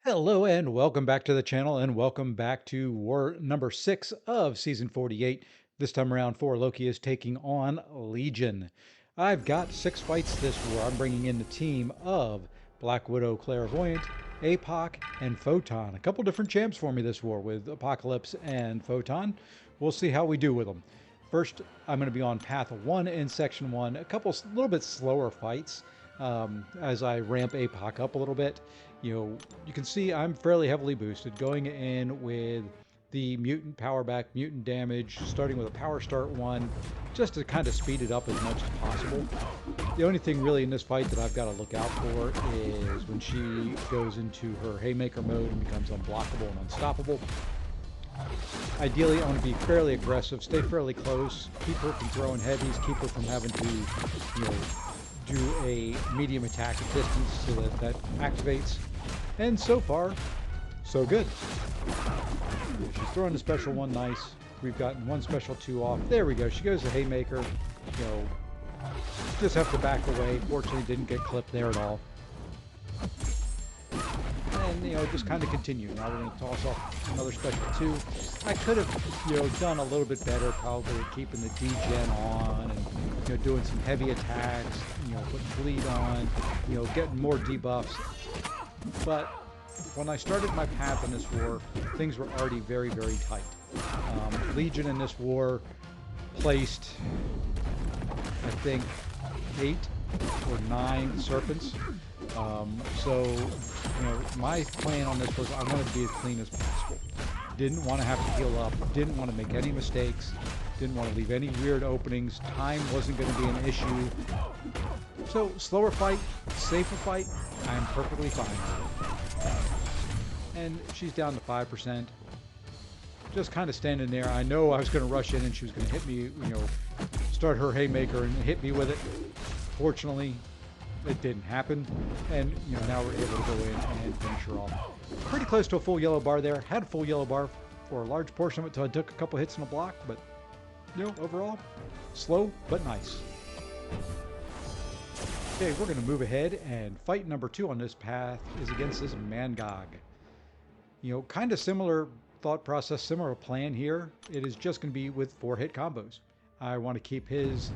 Hello and welcome back to the channel and welcome back to war number 6 of season 48. This time around, for Loki is taking on Legion. I've got 6 fights this war. I'm bringing in the team of Black Widow, Clairvoyant, APOC, and Photon. A couple different champs for me this war with Apocalypse and Photon. We'll see how we do with them. First, I'm going to be on path 1 in section 1. A couple little bit slower fights as I ramp APOC up a little bit. You can see I'm fairly heavily boosted, going in with the mutant power back, mutant damage, starting with a power start 1, just to kind of speed it up as much as possible. The only thing really in this fight that I've got to look out for is when she goes into her haymaker mode and becomes unblockable and unstoppable. Ideally, I want to be fairly aggressive, stay fairly close, keep her from throwing heavies, keep her from having to, do a medium attack at distance so that activates. And so far, so good. She's throwing the special 1 nice. We've gotten 1 special 2 off. There we go. She goes to haymaker. Just have to back away. Fortunately, didn't get clipped there at all. And, just kind of continue. Now we're going to toss off another special 2. I could have, done a little bit better, probably keeping the degen on and, doing some heavy attacks, putting bleed on, getting more debuffs. But when I started my path in this war, things were already very, very tight. Legion in this war placed, I think, 8 or 9 serpents. My plan on this was I wanted to be as clean as possible. Didn't want to have to heal up, didn't want to make any mistakes, didn't want to leave any weird openings. Time wasn't going to be an issue. So, slower fight, safer fight, I'm perfectly fine with it. And she's down to 5%. Just kind of standing there. I know I was going to rush in and she was going to hit me, start her haymaker and hit me with it. Fortunately, it didn't happen, and now we're able to go in and finish her off. Pretty close to a full yellow bar there. Had a full yellow bar for a large portion of it until I took a couple hits in a block, but overall, slow but nice. Okay, we're going to move ahead, and fight number 2 on this path is against this Mangog. Kind of similar thought process, similar plan here. It is just going to be with 4-hit combos. I want to keep his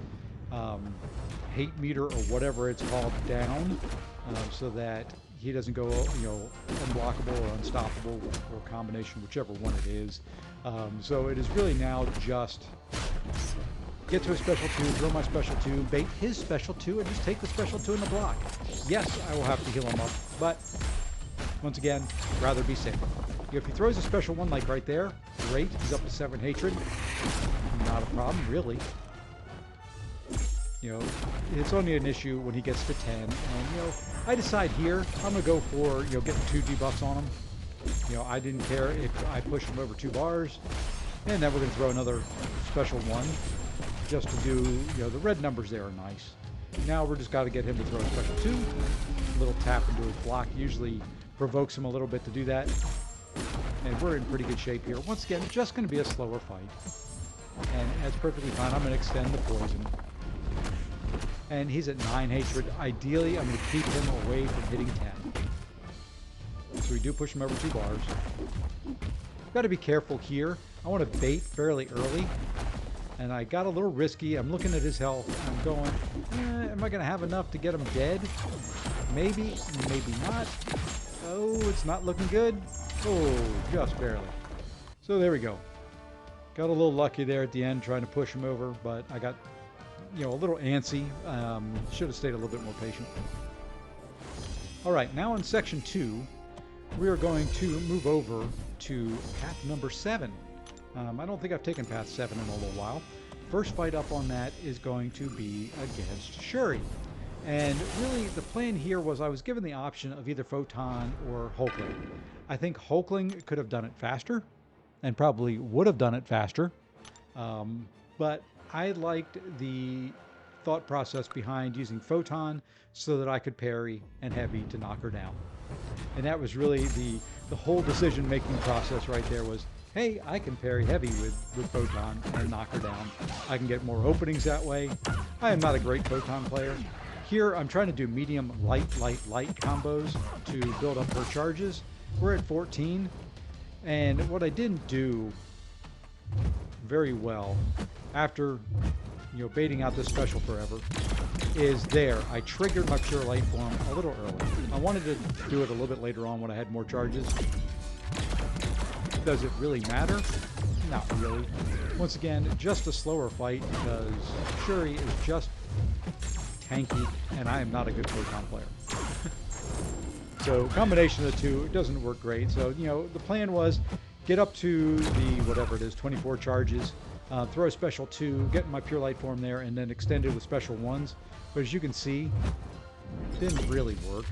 hate meter or whatever it's called down so that he doesn't go unblockable or unstoppable or combination, whichever one it is. So it is really now just get to a special 2, throw my special 2, bait his special 2, and just take the special 2 in the block. Yes, I will have to heal him up, but once again, rather be safe. If he throws a special 1 like right there, great, he's up to 7 hatred. Not a problem, really. It's only an issue when he gets to 10. And, I decide here, I'm going to go for, getting 2 debuffs on him. I didn't care if I push him over 2 bars. And then we're going to throw another special 1 just to do, the red numbers there are nice. Now we're just got to get him to throw a special 2. A little tap into his block usually provokes him a little bit to do that. And we're in pretty good shape here. Once again, just going to be a slower fight. And that's perfectly fine. I'm going to extend the poison. And he's at 9 hatred. Ideally, I'm going to keep him away from hitting 10. So we do push him over 2 bars. Got to be careful here. I want to bait fairly early. And I got a little risky. I'm looking at his health. I'm going, am I going to have enough to get him dead? Maybe, maybe not. Oh, it's not looking good. Oh, just barely. So there we go. Got a little lucky there at the end trying to push him over, but I got a little antsy. Should have stayed a little bit more patient. All right, now in section 2, we are going to move over to path number 7. I don't think I've taken path 7 in a little while. First fight up on that is going to be against Shuri. And really, the plan here was I was given the option of either Photon or Hulkling. I think Hulkling could have done it faster, and probably would have done it faster. But I liked the thought process behind using Photon so that I could parry and heavy to knock her down. And that was really the whole decision-making process right there was, hey, I can parry heavy with Photon and knock her down. I can get more openings that way. I am not a great Photon player. Here, I'm trying to do medium, light, light, light combos to build up her charges. We're at 14, and what I didn't do very well after, you know, baiting out this special forever is there. I triggered my pure light form a little early. I wanted to do it a little bit later on when I had more charges. Does it really matter? Not really. Once again, just a slower fight because Shuri is just tanky, and I am not a good Photon player. So combination of the two, it doesn't work great. So, you know, the plan was get up to the, whatever it is, 24 charges, throw a special 2, get my pure light form there, and then extend it with special 1s. But as you can see, it didn't really work.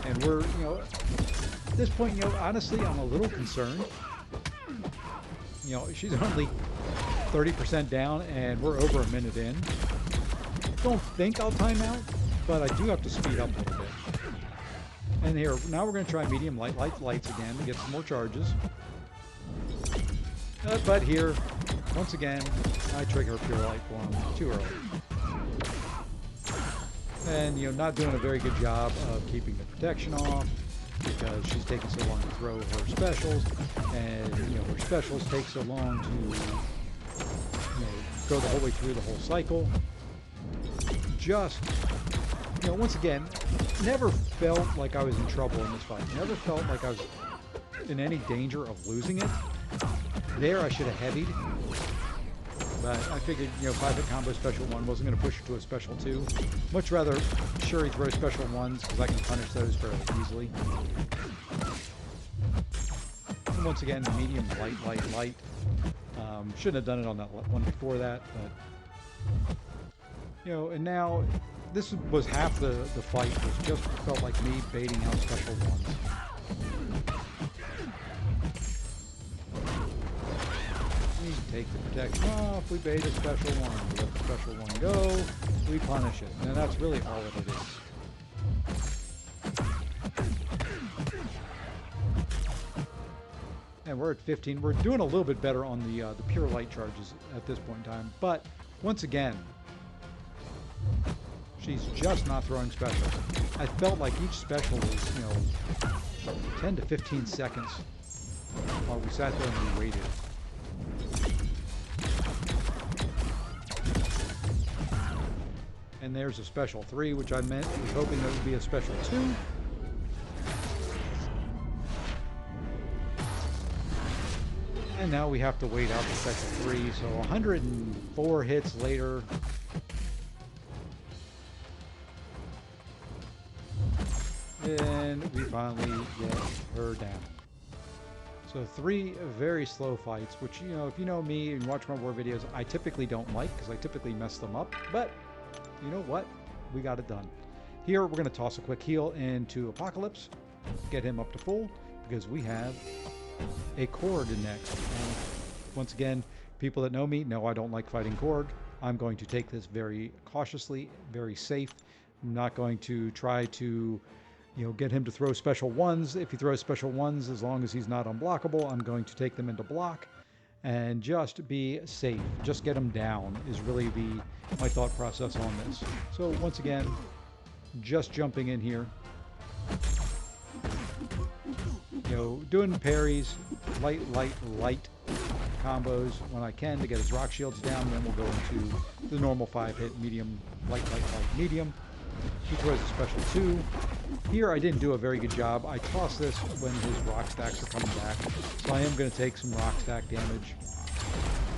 And we're, you know, at this point, you know, honestly, I'm a little concerned. You know, she's only 30% down, and we're over a minute in. Don't think I'll time out, but I do have to speed up a little bit. And here, now we're going to try medium lights again to get some more charges. But here, once again, I trigger pure light form too early. And, you know, not doing a very good job of keeping the protection off because she's taking so long to throw her specials. And, you know, her specials take so long to, you know, go the whole way through the whole cycle. Just, you know, once again, never felt like I was in trouble in this fight. Never felt like I was in any danger of losing it. There, I should have heavied. But I figured, you know, 5-hit combo special 1 wasn't going to push her to a special 2. Much rather Shuri throw special 1s because I can punish those fairly easily. And once again, medium, light. Shouldn't have done it on that one before that, but, you know, and now this was half the fight. It just felt like me baiting out special 1s. We take the protection off, we bait a special 1, we let the special 1 go, we punish it. And that's really all that it is. And we're at 15. We're doing a little bit better on the pure light charges at this point in time. But once again, she's just not throwing specials. I felt like each special was, you know, 10 to 15 seconds while we sat there and we waited. And there's a special 3, which I was hoping that would be a special 2. And now we have to wait out the special 3, so 104 hits later. And we finally get her down. So 3 very slow fights, which, you know, if you know me and watch my war videos, I typically don't like because I typically mess them up. But you know what? We got it done. Here, we're going to toss a quick heal into Apocalypse, get him up to full, because we have a Korg next. And once again, people that know me know I don't like fighting Korg. I'm going to take this very cautiously, very safe. I'm not going to try to, you know, get him to throw special 1s. If he throws special 1s, as long as he's not unblockable, I'm going to take them into block and just be safe. Just get him down is really my thought process on this. So once again, just jumping in here. You know, doing parries, light combos when I can to get his rock shields down. Then we'll go into the normal 5-hit medium, light, medium. He throws a special 2. Here I didn't do a very good job. I tossed this when his rock stacks are coming back. So I am going to take some rock stack damage.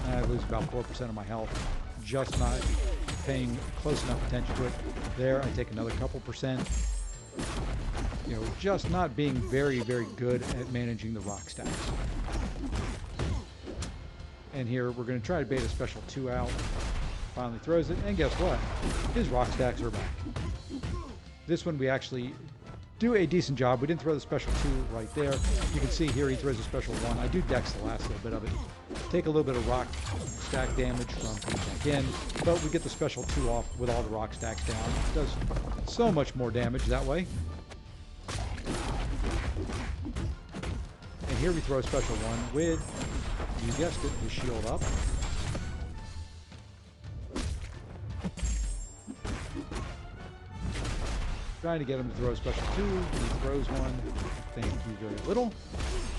I lose about 4% of my health. Just not paying close enough attention to it. There, I take another couple percent. You know, just not being very, very good at managing the rock stacks. And here, we're going to try to bait a special 2 out. Finally throws it, and guess what? His rock stacks are back. This one we actually do a decent job. We didn't throw the special 2 right there. You can see here he throws a special 1. I do dex the last little bit of it. Take a little bit of rock stack damage from coming back in, but we get the special 2 off with all the rock stacks down. It does so much more damage that way. And here we throw a special 1 with, you guessed it, his shield up. Trying to get him to throw a special 2. He throws one. Thank you very little.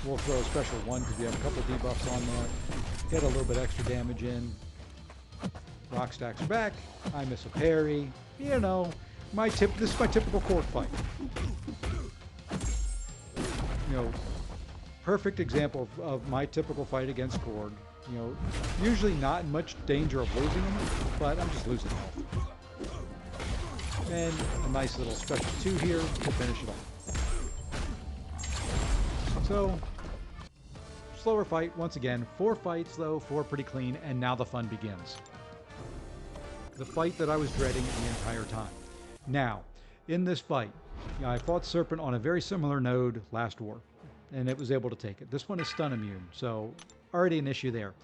We'll throw a special 1 because we have a couple debuffs on there. Get a little bit extra damage in. Rock stacks are back. I miss a parry. You know, this is my typical Korg fight. You know, perfect example of my typical fight against Korg. You know, usually not in much danger of losing him, but I'm just losing health. And a nice little special 2 here to finish it off. So, slower fight once again. 4 fights though, 4 pretty clean, and now the fun begins. The fight that I was dreading the entire time. Now, in this fight, I fought Serpent on a very similar node last war, and it was able to take it. This one is stun immune, so already an issue there.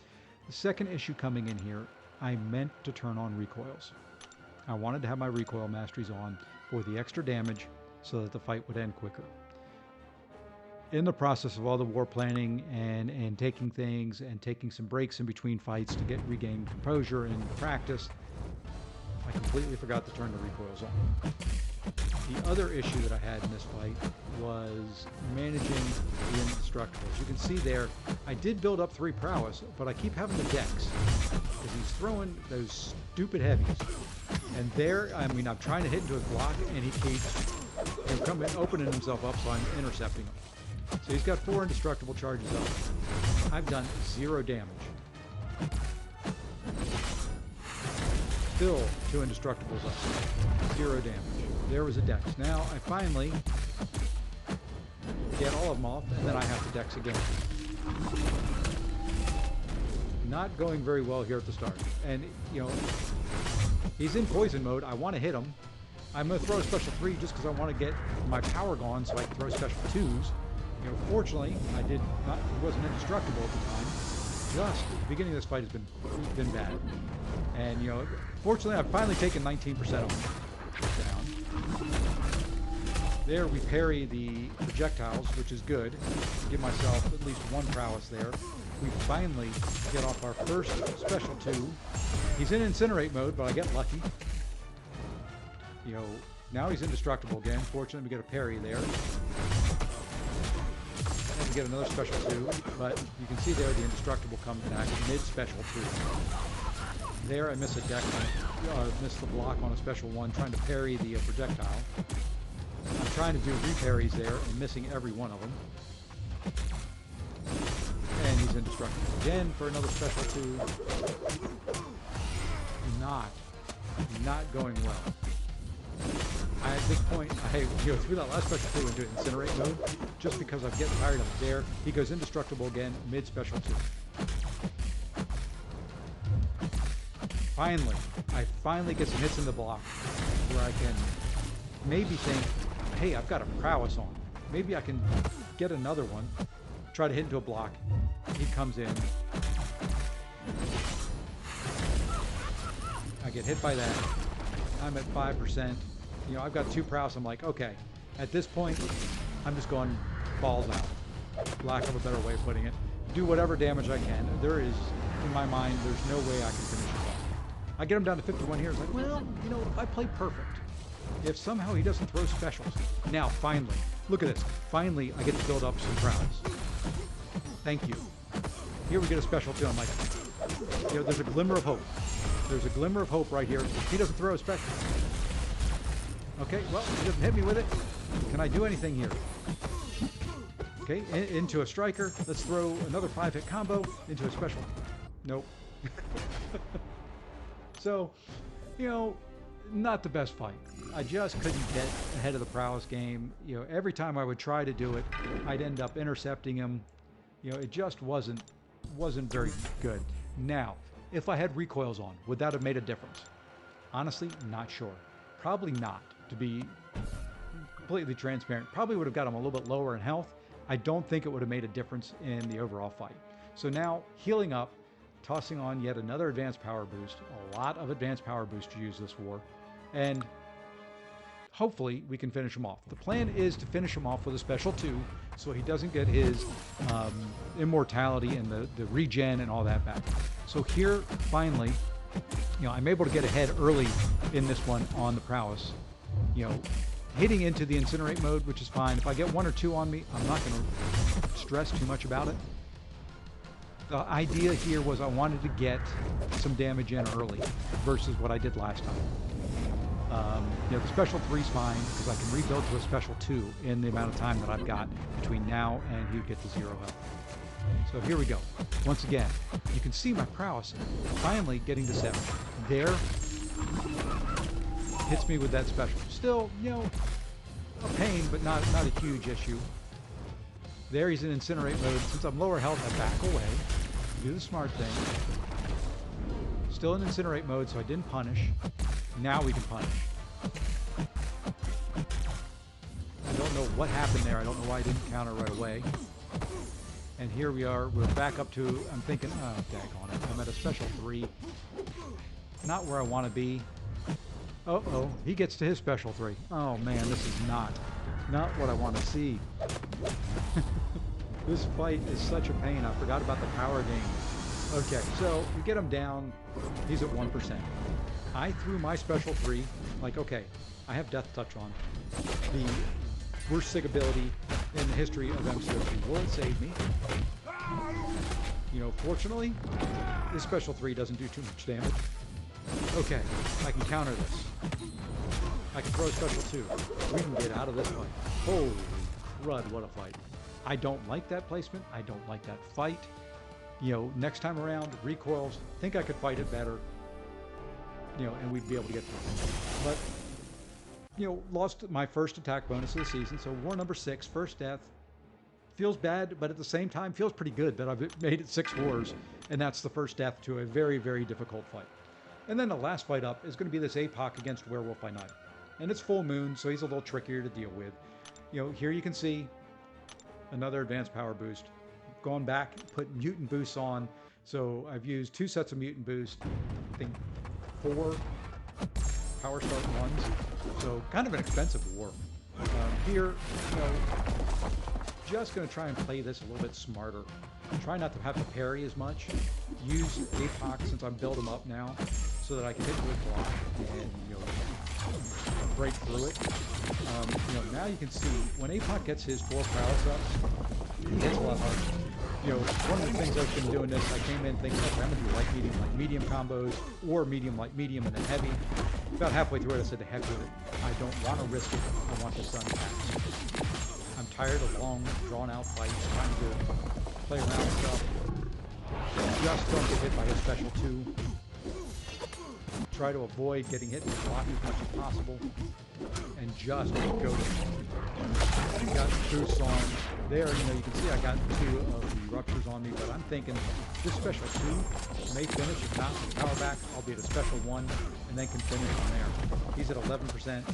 The second issue coming in here, I meant to turn on recoils. I wanted to have my recoil masteries on for the extra damage so that the fight would end quicker. In the process of all the war planning and taking things and taking some breaks in between fights to regain composure and practice, I completely forgot to turn the recoils on. The other issue that I had in this fight was managing the indestructibles. You can see there, I did build up 3 prowess, but I keep having the dex because he's throwing those stupid heavies. And there, I mean, I'm trying to hit into his block, and he keeps opening himself up, so I'm intercepting him. So he's got 4 indestructible charges up. I've done 0 damage. Still 2 indestructibles up. 0 damage. There was a dex. Now I finally get all of them off, and then I have to dex again. Not going very well here at the start. And, you know, he's in poison mode. I want to hit him. I'm going to throw a special 3 just because I want to get my power gone so I can throw special 2s. You know, fortunately, it wasn't indestructible at the time. Just the beginning of this fight has been bad. And, you know, fortunately, I've finally taken 19% of them down. There, we parry the projectiles, which is good. Give myself at least 1 prowess there. We finally get off our first special 2. He's in incinerate mode, but I get lucky. You know, now he's indestructible again. Fortunately, we get a parry there. And we get another special 2, but you can see there the indestructible comes back mid-special 2. There I miss a deck, miss the block on a special 1, trying to parry the projectile. I'm trying to do reparries there and missing every one of them. And he's indestructible again for another special 2. Not going well. At this point, I threw that last special 2 into incinerate mode just because I'm getting tired of it there. He goes indestructible again, mid special 2. I finally get some hits in the block where I can maybe think, hey, I've got a prowess on. Maybe I can get another one. Try to hit into a block. He comes in. I get hit by that. I'm at 5%. You know, I've got 2 prowess. I'm like, okay, at this point, I'm just going balls out. Lack of a better way of putting it. Do whatever damage I can. There is, in my mind, there's no way I can finish it off. I get him down to 51 here. It's like, well, you know, if I play perfect, if somehow he doesn't throw specials. Now, finally, look at this. Finally, I get to build up some prowess. Thank you. Here we get a special 2. I'm like, you know, there's a glimmer of hope. There's a glimmer of hope right here. He doesn't throw a special. Okay, well, he doesn't hit me with it. Can I do anything here? Okay, into a striker. Let's throw another 5-hit combo into a special. Nope. So, you know, not the best fight. I just couldn't get ahead of the prowess game. You know, every time I would try to do it, I'd end up intercepting him. You know, it just wasn't very good. Now, if I had recoils on, would that have made a difference? Honestly, not sure. Probably not, to be completely transparent. Probably would have got him a little bit lower in health. I don't think it would have made a difference in the overall fight. So now, healing up, tossing on yet another advanced power boost. A lot of advanced power boost to use this war. And hopefully we can finish him off. The plan is to finish him off with a special 2 so he doesn't get his immortality and the regen and all that back. So here, finally, you know, I'm able to get ahead early in this one on the prowess. You know, hitting into the incinerate mode, which is fine. If I get 1 or 2 on me, I'm not going to stress too much about it. The idea here was I wanted to get some damage in early versus what I did last time. The special 3 is fine because I can rebuild to a special 2 in the amount of time that I've got between now and you get to 0 health. So here we go. Once again, you can see my prowess finally getting to 7. There, hits me with that special. Still, a pain, but not a huge issue. There he's in incinerate mode. Since I'm lower health, I back away. Do the smart thing. Still in incinerate mode, so I didn't punish. Now we can punish. I don't know what happened there. I don't know why I didn't counter right away. And here we are. We're back up to, I'm thinking, oh, daggone it. I'm at a special 3. Not where I want to be. Uh-oh. He gets to his special 3. Oh, man, this is not what I want to see. This fight is such a pain. I forgot about the power game. Okay, so we get him down. He's at 1%. I threw my special 3. Like, okay, I have Death Touch on. The worst sig ability in the history of MCOG. Will it save me? Fortunately, this special 3 doesn't do too much damage. Okay, I can counter this. I can throw a special 2. We can get out of this fight. Holy crud, what a fight. I don't like that placement. I don't like that fight. Next time around, recoils. Think I could fight it better. And we'd be able to get through it. But, lost my first attack bonus of the season. So war number 6, first death. Feels bad, but at the same time, feels pretty good that I've made it 6 wars. And that's the first death to a very, very difficult fight. And then the last fight up is going to be this APOC against Werewolf by Night. And it's full moon, so he's a little trickier to deal with. Here you can see another advanced power boost. Gone back, put mutant boosts on. So I've used 2 sets of mutant boost. I think 4 power start ones. So kind of an expensive war. Here, just going to try and play this a little bit smarter. Try not to have to parry as much. Use APOC since I'm building them up now, so that I can hit with block and break through it. Now you can see when APOC gets his 4 prowess ups, he hits a lot harder. One of the things I've been doing this, I came in thinking, okay, I'm gonna do light medium combos, or medium light medium and then heavy. About halfway through it, I said to heck with it. I don't want to risk it. I want the sun attacks. I'm tired of long, drawn-out fights, trying to play around with stuff. Just don't get hit by his special 2. Try to avoid getting hit with block as much as possible. And just go to it. Got boosts on. There, you can see I got 2 of the ruptures on me, but I'm thinking this special 2 may finish. If not, power back, I'll be at a special 1, and then can finish from there. He's at 11%.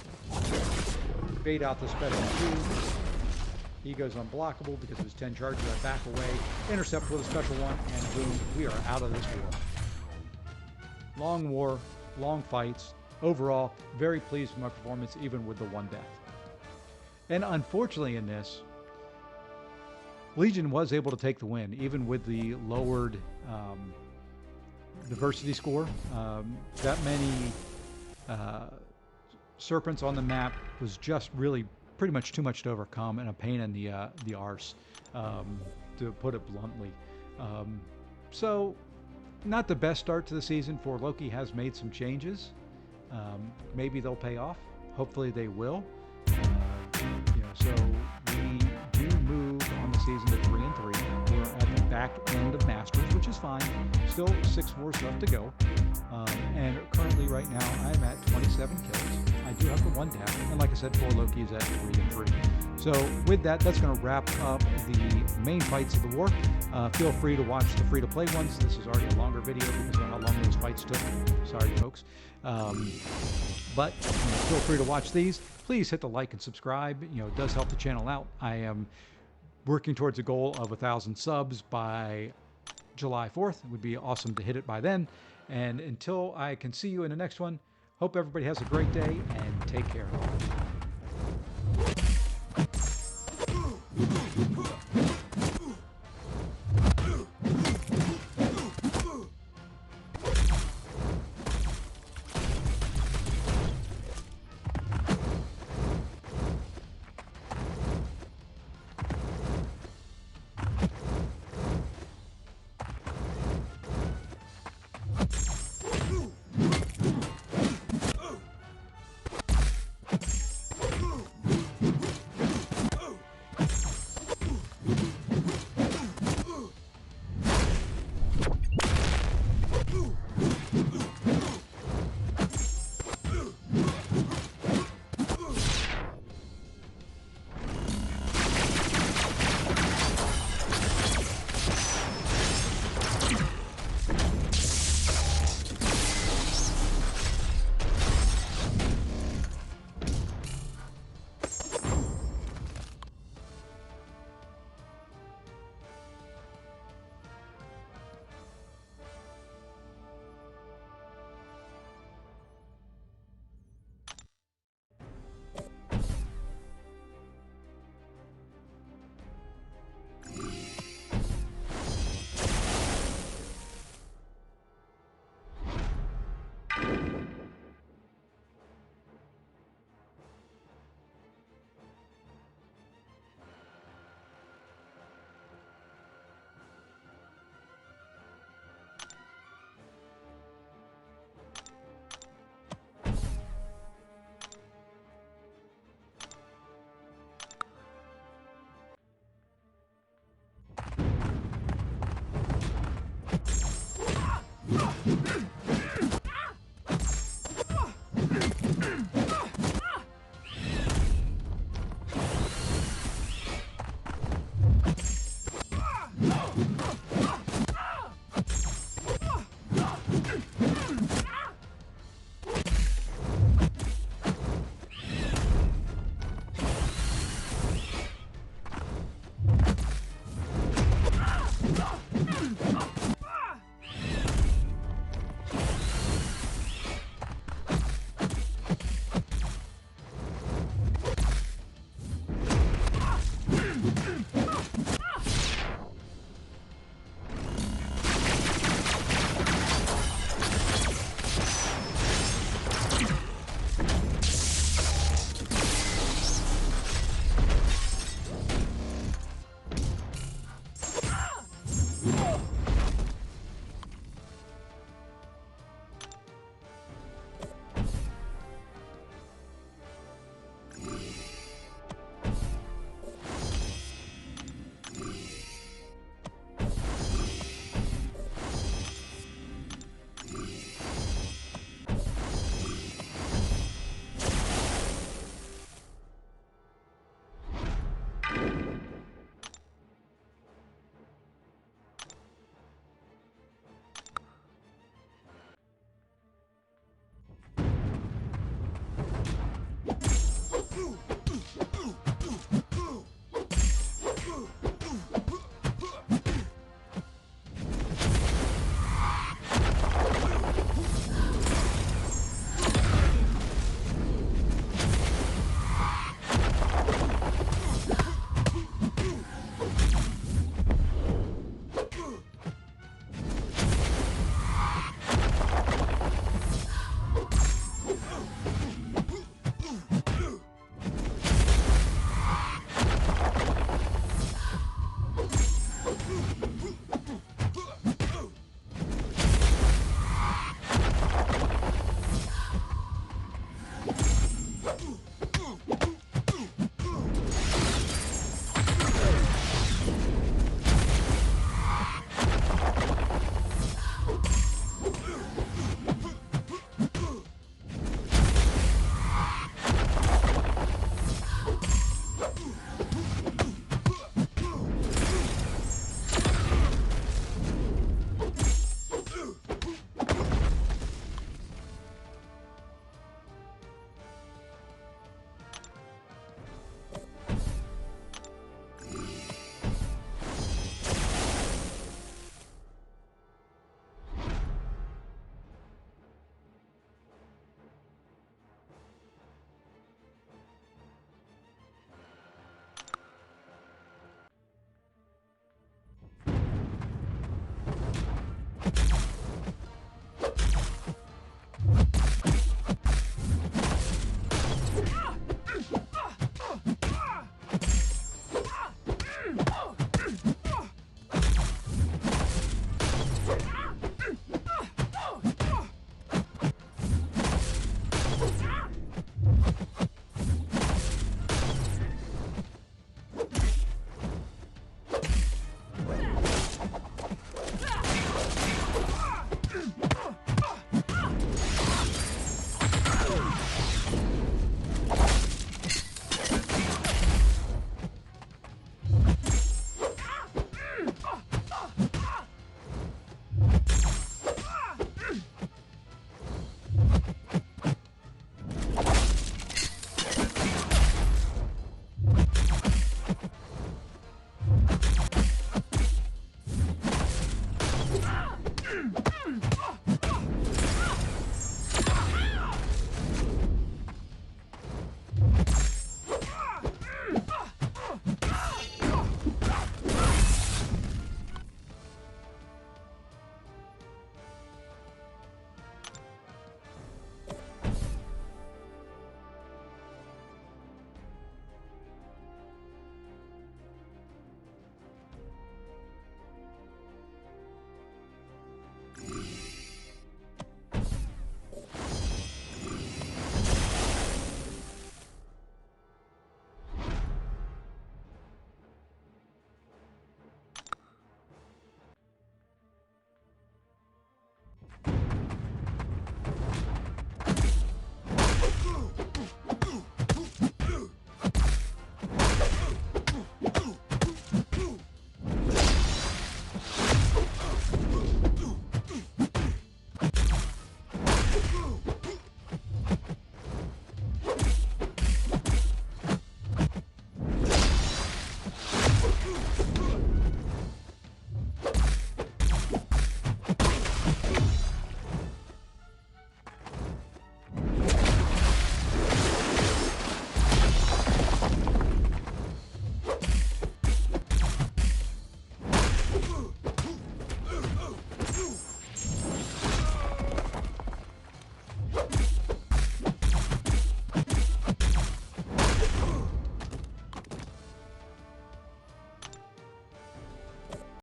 Bait out the special 2. He goes unblockable because of his 10 charges. I back away, intercept with a special 1, and boom, we are out of this war. Long war, long fights. Overall, very pleased with my performance, even with the 1 death. And unfortunately in this, Legion was able to take the win, even with the lowered diversity score. That many serpents on the map was just really pretty much too much to overcome, and a pain in the arse, to put it bluntly. So, not the best start to the season for Loki. Has made some changes. Maybe they'll pay off. Hopefully they will. So we do move on the season to 3-3. We're at the back end of Masters, which is fine. Still 6 wars left to go. And currently right now I'm at 27 kills. I do have the 1 death, and like I said, 4 Loki is at 3-3. So with that, that's going to wrap up the main fights of the war. Feel free to watch the free-to-play ones. This is already a longer video because of how long those fights took. Sorry, folks. But feel free to watch these. Please hit the like and subscribe. It does help the channel out. I am working towards a goal of 1,000 subs by July 4th. It would be awesome to hit it by then. And until I can see you in the next one, hope everybody has a great day and take care.